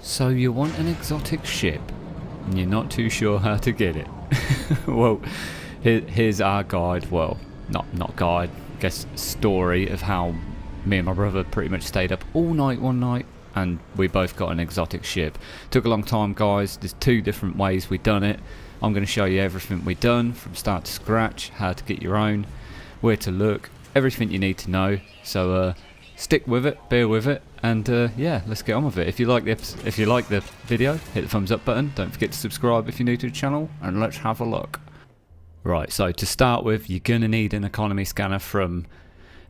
So you want an exotic ship and you're not too sure how to get it. Well, here's our guide, well, not guide, I guess story of how me and my brother pretty much stayed up all night one night and we both got an exotic ship. Took a long time, guys. There's 2 different ways we done it. I'm going to show you everything we done from start to scratch, how to get your own, where to look, everything you need to know. So stick with it, bear with it, and yeah, let's get on with it. If you like the video, hit the thumbs up button. Don't forget to subscribe if you're new to the channel, and let's have a look. Right, so to start with, you're gonna need an economy scanner from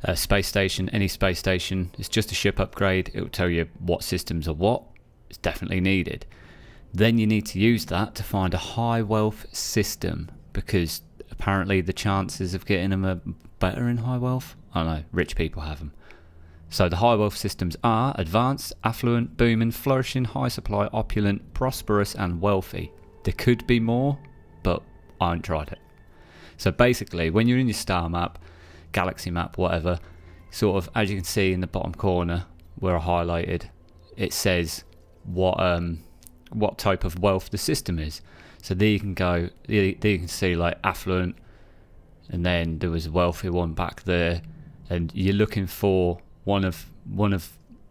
a space station, any space station. It's just a ship upgrade. It will tell you what systems are what. It's definitely needed. Then you need to use that to find a high wealth system, because apparently the chances of getting them are better in high wealth. I don't know, rich people have them. So the high wealth systems are advanced, affluent, booming, flourishing, high supply, opulent, prosperous and wealthy. There could be more, but I haven't tried it. So basically, when you're in your star map, galaxy map, whatever, sort of as you can see in the bottom corner where I highlighted, it says what type of wealth the system is. So there you can go, there you can see like affluent, and then there was a wealthy one back there, and you're looking for one of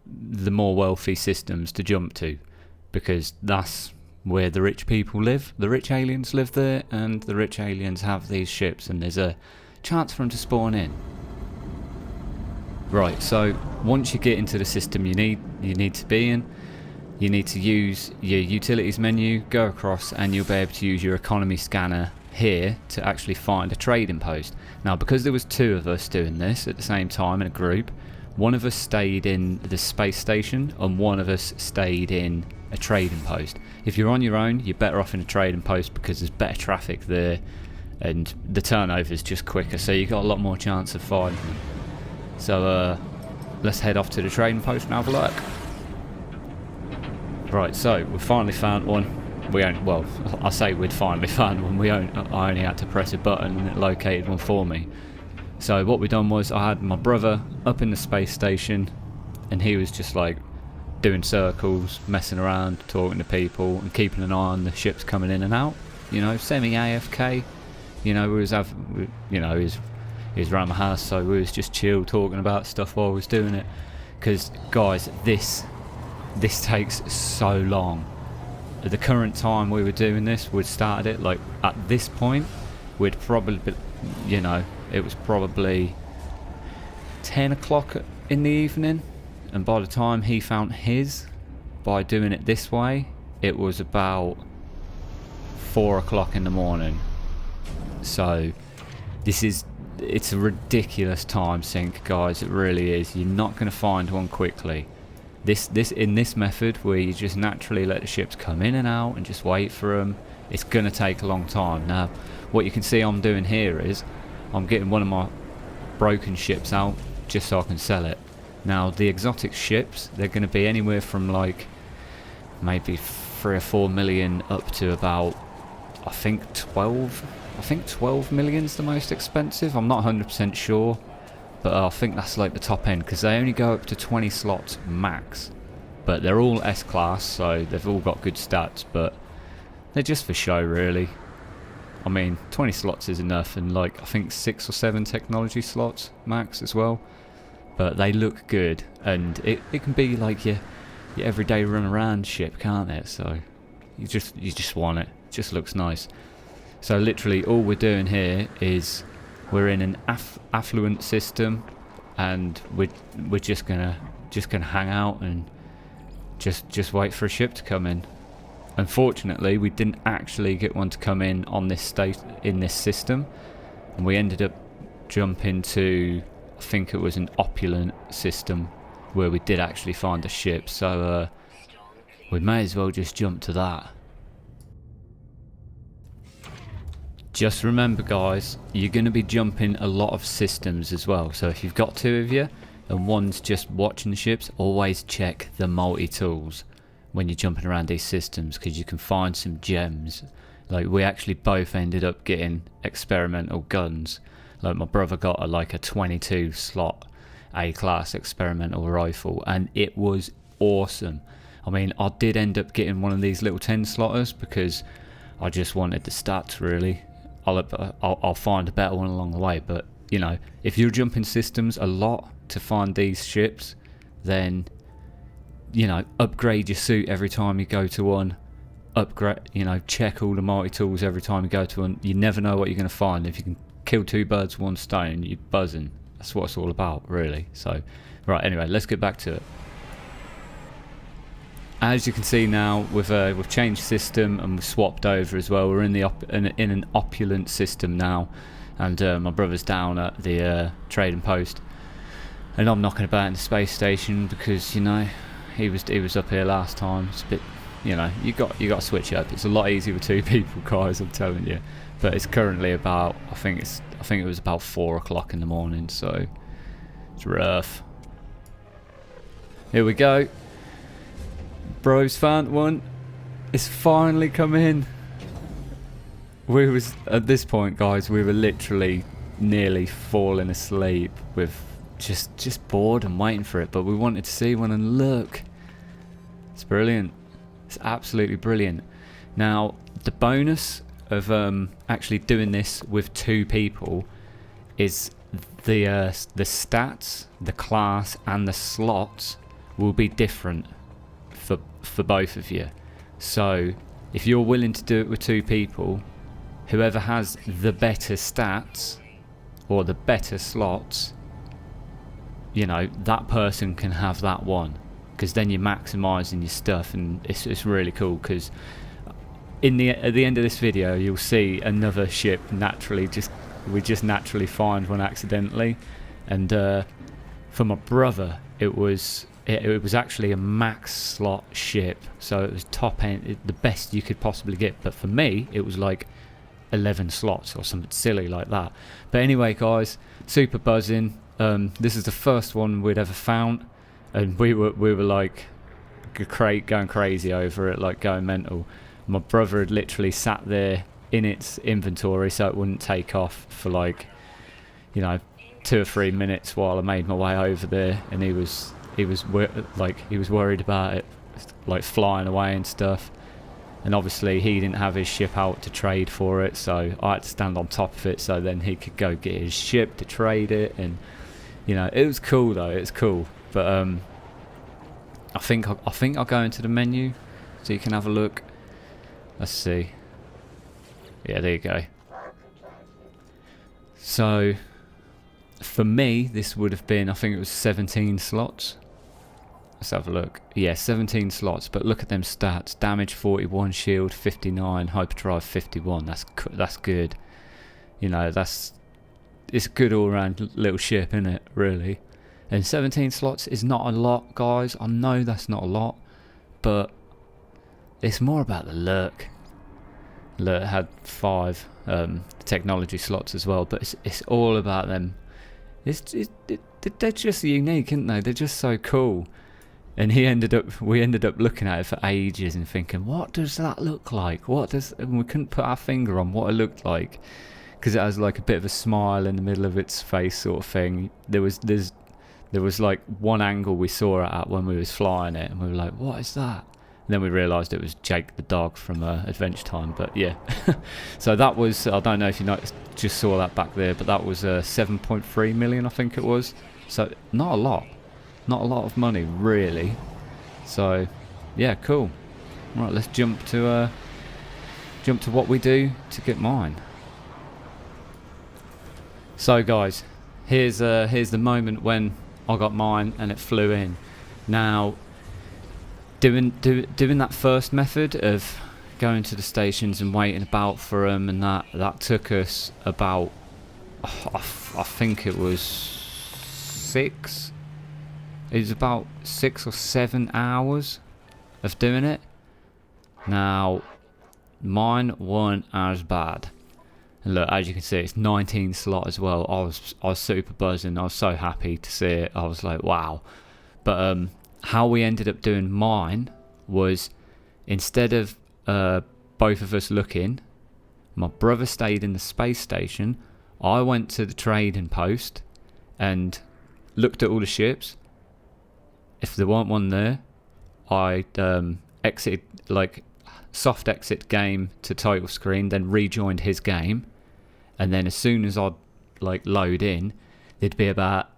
the more wealthy systems to jump to, because that's where the rich people live. The rich aliens live there, and the rich aliens have these ships, and there's a chance for them to spawn in. Right, so once you get into the system you need to be in, you need to use your utilities menu, go across, and you'll be able to use your economy scanner here to actually find a trading post. Now, because there was 2 of us doing this at the same time in a group, one of us stayed in the space station and one of us stayed in a trading post. If you're on your own, you're better off in a trading post because there's better traffic there and the turnover is just quicker, so you've got a lot more chance of finding them. So let's head off to the trading post and have a look. Right, so we finally found one. Well, I say we'd finally found one. I only had to press a button and it located one for me. So what we done was I had my brother up in the space station and he was just like doing circles, messing around, talking to people and keeping an eye on the ships coming in and out, you know, semi AFK. You know, he was around my house, so we was just chill talking about stuff while I was doing it. Because guys, this takes so long. At the current time we were doing this, we'd started it like at this point we'd probably be, you know, it was probably 10 o'clock in the evening, and by the time he found his, by doing it this way, it was about 4 o'clock in the morning. So it's a ridiculous time sink, guys. It really is. You're not going to find one quickly. In this method where you just naturally let the ships come in and out and just wait for them, it's going to take a long time. Now what you can see I'm doing here is I'm getting one of my broken ships out just so I can sell it. Now the exotic ships, they're going to be anywhere from like maybe 3 or 4 million up to about I think 12 million's the most expensive. I'm not 100% sure, but I think that's like the top end, because they only go up to 20 slots max. But they're all S-class, so they've all got good stats, but they're just for show really. I mean, 20 slots is enough, and like I think 6 or 7 technology slots max as well. But they look good, and it can be like your everyday run around ship, can't it? So you just want it. It just looks nice. So literally all we're doing here is we're in an affluent system, and we're just gonna hang out and just wait for a ship to come in. Unfortunately, we didn't actually get one to come in on this system, and we ended up jumping to, I think it was an opulent system where we did actually find a ship. So we may as well just jump to that. Just remember, guys, you're going to be jumping a lot of systems as well. So if you've got 2 of you and one's just watching the ships, always check the multi-tools when you're jumping around these systems, because you can find some gems. Like we actually both ended up getting experimental guns. Like my brother got a 22 slot A-class experimental rifle, and it was awesome. I mean, I did end up getting one of these little 10 slotters because I just wanted the stats, really. I'll find a better one along the way, but you know, if you're jumping systems a lot to find these ships, then you know, upgrade your suit every time you go to one. Upgrade, you know, check all the multi-tools every time you go to one. You never know what you're going to find. If you can kill 2 birds with 1 stone, you're buzzing. That's what it's all about, really. So, right, anyway, let's get back to it. As you can see now, we've changed system and we've swapped over as well. We're in an opulent system now, and my brother's down at the trading post, and I'm knocking about in the space station because, you know, he was up here last time. It's a bit, you know, you got to switch it up. It's a lot easier with 2 people, guys, I'm telling you. But it's currently about, I think it was about 4 o'clock in the morning, so it's rough. Here we go. Bro's found one. It's finally come in. We was at this point, guys, we were literally nearly falling asleep with just bored and waiting for it, but we wanted to see one, and look, it's brilliant. It's absolutely brilliant. Now, the bonus of actually doing this with 2 people is the stats, the class, and the slots will be different for both of you. So if you're willing to do it with 2 people, whoever has the better stats or the better slots, you know, that person can have that one, because then you're maximizing your stuff, and it's really cool. Because at the end of this video, you'll see another ship we just naturally find one accidentally, and for my brother it was actually a max slot ship, so it was top end, the best you could possibly get. But for me, it was like 11 slots or something silly like that. But anyway, guys, super buzzing. This is the first one we'd ever found, and we were like going crazy over it, like going mental. My brother had literally sat there in its inventory so it wouldn't take off for like, you know, 2 or 3 minutes while I made my way over there, and he was worried about it like flying away and stuff. And obviously he didn't have his ship out to trade for it, so I had to stand on top of it so then he could go get his ship to trade it. And you know, it was cool though, it's cool. But I think I'll go into the menu so you can have a look. Let's see. Yeah, there you go. So for me, this would have been, I think it was 17 slots. Let's have a look. Yeah, 17 slots, but look at them stats. Damage 41, shield 59, hyperdrive 51. That's good. You know, it's a good all-round little ship, isn't it, really? And 17 slots is not a lot, guys. I know that's not a lot, but it's more about the look. Look, it had 5 technology slots as well, but it's all about them. They're just unique, aren't they? They're just so cool. And we ended up looking at it for ages and thinking, what does that look like? And we couldn't put our finger on what it looked like, because it has like a bit of a smile in the middle of its face, sort of thing. There was like one angle we saw it at when we was flying it, and we were like, what is that? And then we realised it was Jake the dog from Adventure Time. But yeah, so that was, I don't know if you just saw that back there, but that was 7.3 million, I think it was. So not a lot of money really. So yeah, cool. Right, let's jump to what we do to get mine. So guys, here's the moment when I got mine and it flew in. Now, doing that first method of going to the stations and waiting about for them, and that took us about, I think it was 6 or 7 hours of doing it. Now, mine weren't as bad. And look, as you can see, it's 19 slot as well. I was super buzzing. I was so happy to see it. I was like, wow. But how we ended up doing mine was, instead of both of us looking, my brother stayed in the space station. I went to the trading post and looked at all the ships. If there weren't one there, I exited, like soft exit game to title screen, then rejoined his game, and then as soon as I'd like load in, there'd be about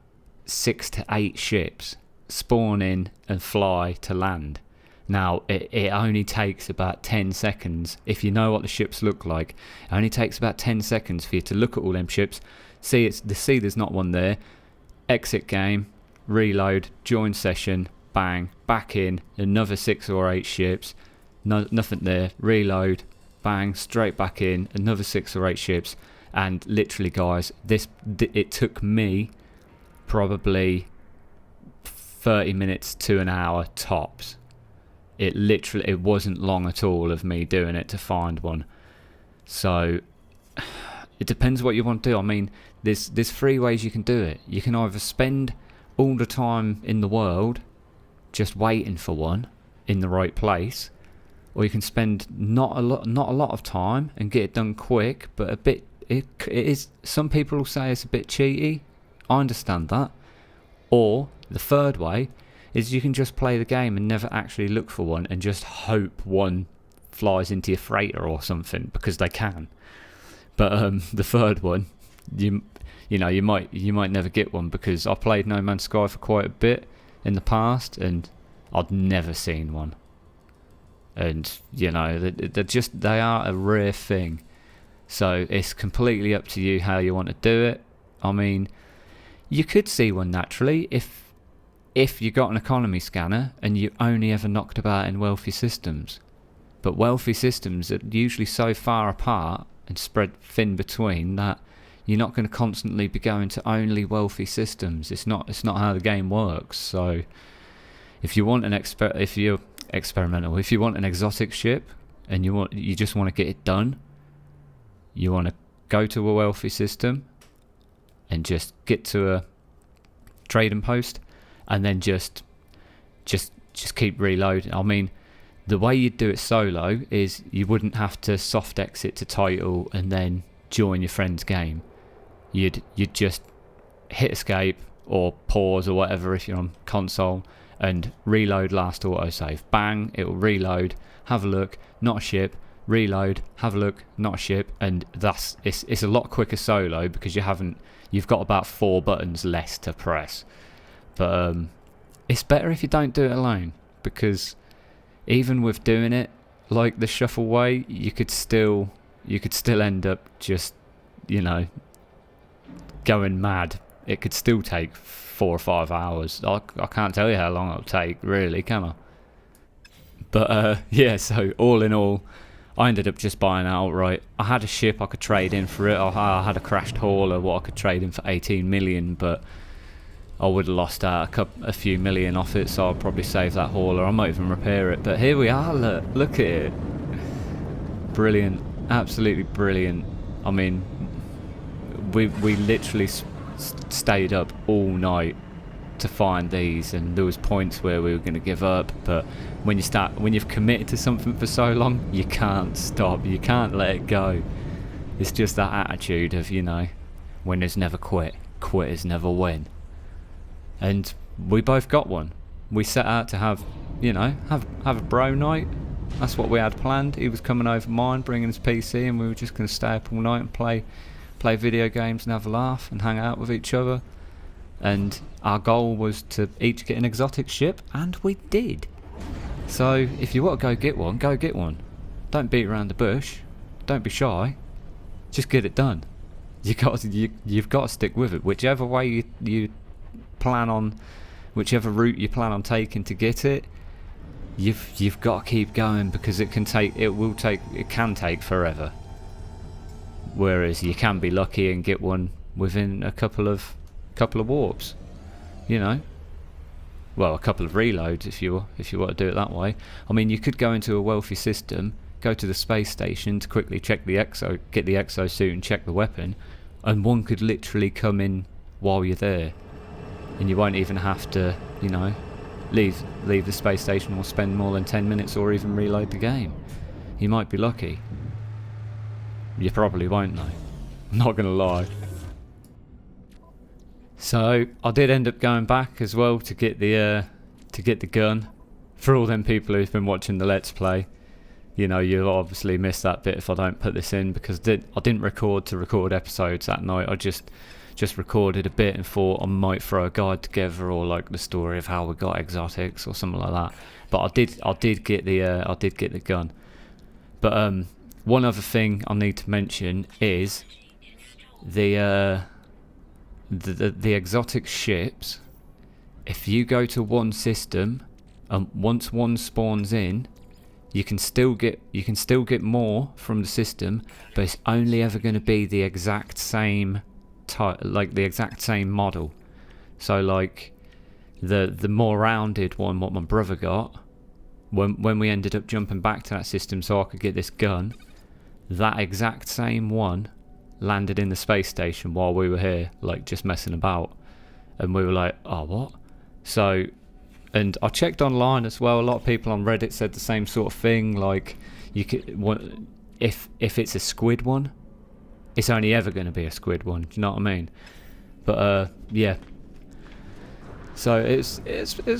6 to 8 ships spawn in and fly to land. Now it only takes about 10 seconds, if you know what the ships look like, it only takes about 10 seconds for you to look at all them ships, see there's not one there, exit game, reload, join session, bang, back in, another 6 or 8 ships, nothing there, reload, bang, straight back in, another 6 or 8 ships. And literally, guys, it took me probably 30 minutes to an hour tops. It wasn't long at all of me doing it to find one. So it depends what you want to do. I mean, there's 3 ways you can do it. You can either spend all the time in the world just waiting for one in the right place, or you can spend not a lot of time and get it done quick, but a bit. It is. Some people will say it's a bit cheaty. I understand that. Or the third way is you can just play the game and never actually look for one and just hope one flies into your freighter or something, because they can. But the third one, you might never get one, because I played No Man's Sky for quite a bit in the past and I'd never seen one. And they are a rare thing. So it's completely up to you how you want to do it. I mean, you could see one naturally if you got an economy scanner and you only ever knocked about in wealthy systems. But wealthy systems are usually so far apart and spread thin between that you're not going to constantly be going to only wealthy systems. It's not how the game works. So if you want if you're experimental, if you want an exotic ship and you just want to get it done, you want to go to a wealthy system and just get to a trading post, and then just keep reloading. I mean, the way you'd do it solo is you wouldn't have to soft exit to title and then join your friend's game. You'd just hit escape or pause or whatever if you're on console, and reload last autosave. Bang, it will reload, have a look, not a ship, reload, have a look, not a ship, and it's a lot quicker solo because you've got about 4 buttons less to press. But it's better if you don't do it alone, because even with doing it like the shuffle way, you could still end up just going mad. It could still take 4 or 5 hours. I can't tell you how long it'll take, really, can I? But yeah, so all in all, I ended up just buying it outright. I had a ship I could trade in for it. I had a crashed hauler what I could trade in for 18 million, but I would have lost out a few million off it, so I'll probably save that hauler. I might even repair it. But here we are, look at it. Brilliant, absolutely brilliant. I mean, we literally stayed up all night to find these, and there was points where we were going to give up, but when you've committed to something for so long, you can't stop, you can't let it go. It's just that attitude of, winners never quit, quitters never win. And we both got one. We set out to have a bro night. That's what we had planned. He was coming over mine, bringing his PC, and we were just going to stay up all night and play video games and have a laugh and hang out with each other. And our goal was to each get an exotic ship, and we did. So if you want to go get one, go get one. Don't beat around the bush. Don't be shy. Just get it done. You've got to stick with it. Whichever way you plan on, whichever route you plan on taking to get it, you've got to keep going, because it can take forever. Whereas you can be lucky and get one within a couple of warps, well, a couple of reloads if you want to do it that way. I mean, you could go into a wealthy system, go to the space station to quickly check get the exosuit and check the weapon, and one could literally come in while you're there, and you won't even have to leave the space station or spend more than 10 minutes or even reload the game. You might be lucky. You probably won't though, I'm not gonna lie. So I did end up going back as well to get the gun For all them people who've been watching the Let's Play, you know, you'll obviously miss that bit if I don't put this in, because I didn't record episodes that night. I just recorded a bit and thought I might throw a guide together, or like the story of how we got exotics or something like that. But I did get the gun. But one other thing I need to mention is the exotic ships. If you go to one system, once one spawns in, you can still get more from the system, but it's only ever going to be the exact same type, like the exact same model. So like the more rounded one, what my brother got, when we ended up jumping back to that system so I could get this gun, that exact same one landed in the space station while we were here, like just messing about, and we were like, oh, what? So, and I checked online as well. A lot of people on Reddit said the same sort of thing. Like, you could, if it's a squid one, it's only ever going to be a squid one. Do you know what I mean? But yeah. So it's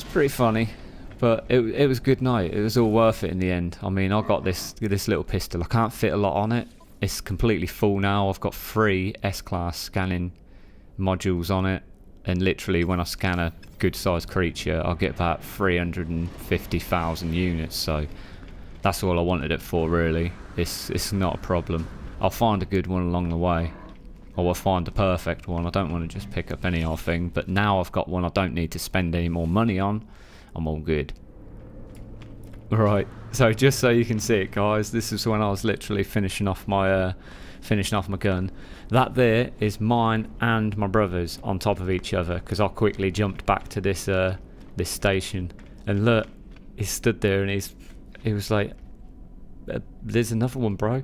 pretty funny, but it was a good night. It was all worth it in the end. I mean, I got this little pistol. I can't fit a lot on it. It's completely full now. I've got 3 S-class scanning modules on it, and literally when I scan a good sized creature, I'll get about 350,000 units. So that's all I wanted it for, really. It's not a problem. I'll find a good one along the way, or I'll find the perfect one. I don't want to just pick up any old thing, but now I've got one I don't need to spend any more money on. I'm all good. Right, so just so you can see it, guys, this is when I was literally finishing off my gun. That there is mine and my brother's on top of each other, because I quickly jumped back to this station, and look, he stood there and he was like, there's another one, bro.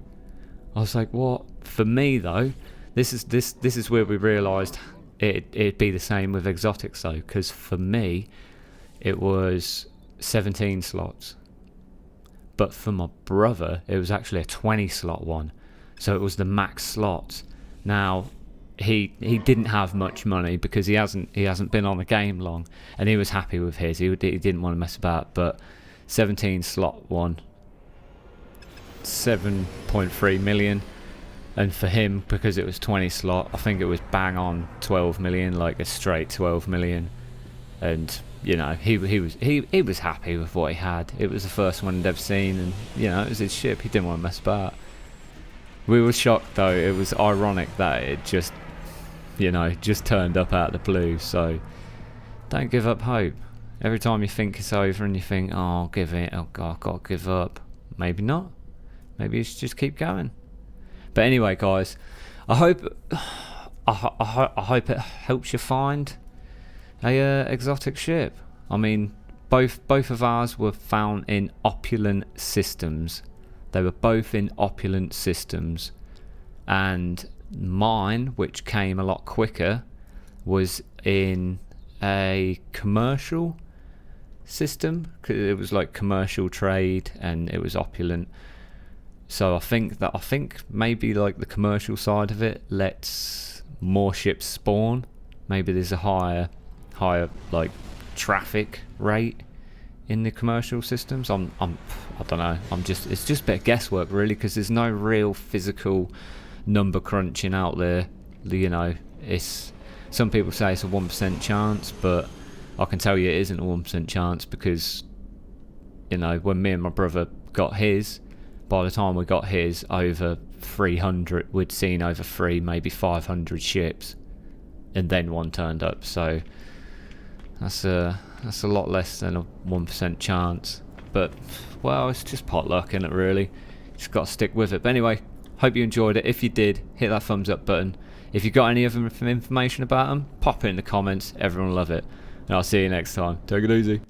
I was like, what? For me though, this is where we realised it'd be the same with exotics though, because for me it was 17 slots. But for my brother, it was actually a 20 slot one. So it was the max slots. Now, he didn't have much money because he hasn't been on the game long, and he was happy with his. He didn't want to mess about. But 17 slot one, 7.3 million. And for him, because it was 20 slot, I think it was bang on 12 million, like a straight 12 million. And you know, he was happy with what he had. It was the first one he'd ever seen, and you know, it was his ship. He didn't want to mess about. We were shocked though. It was ironic that it just, you know, just turned up out of the blue. So don't give up hope. Every time you think it's over and you think, oh, I'll give it, oh God, I've got to give up. Maybe not. Maybe you should just keep going. But anyway, guys, I hope it helps you find a exotic ship. I mean, both of ours were found in opulent systems. They were both in opulent systems, and mine, which came a lot quicker, was in a commercial system. It was like commercial trade, and it was opulent. So I think maybe like the commercial side of it lets more ships spawn. Maybe there's a higher like traffic rate in the commercial systems. I don't know. It's just a bit of guesswork really, because there's no real physical number crunching out there. You know, it's, some people say it's a 1% chance, but I can tell you it isn't a 1% chance, because you know, when me and my brother got his, by the time we got his, over 300, we'd seen over 500 ships, and then one turned up. So that's a lot less than a 1% chance. But well, it's just pot luck, isn't it, really? Just got to stick with it. But anyway, hope you enjoyed it. If you did, hit that thumbs up button. If you got any other information about them, pop it in the comments. Everyone will love it. And I'll see you next time. Take it easy.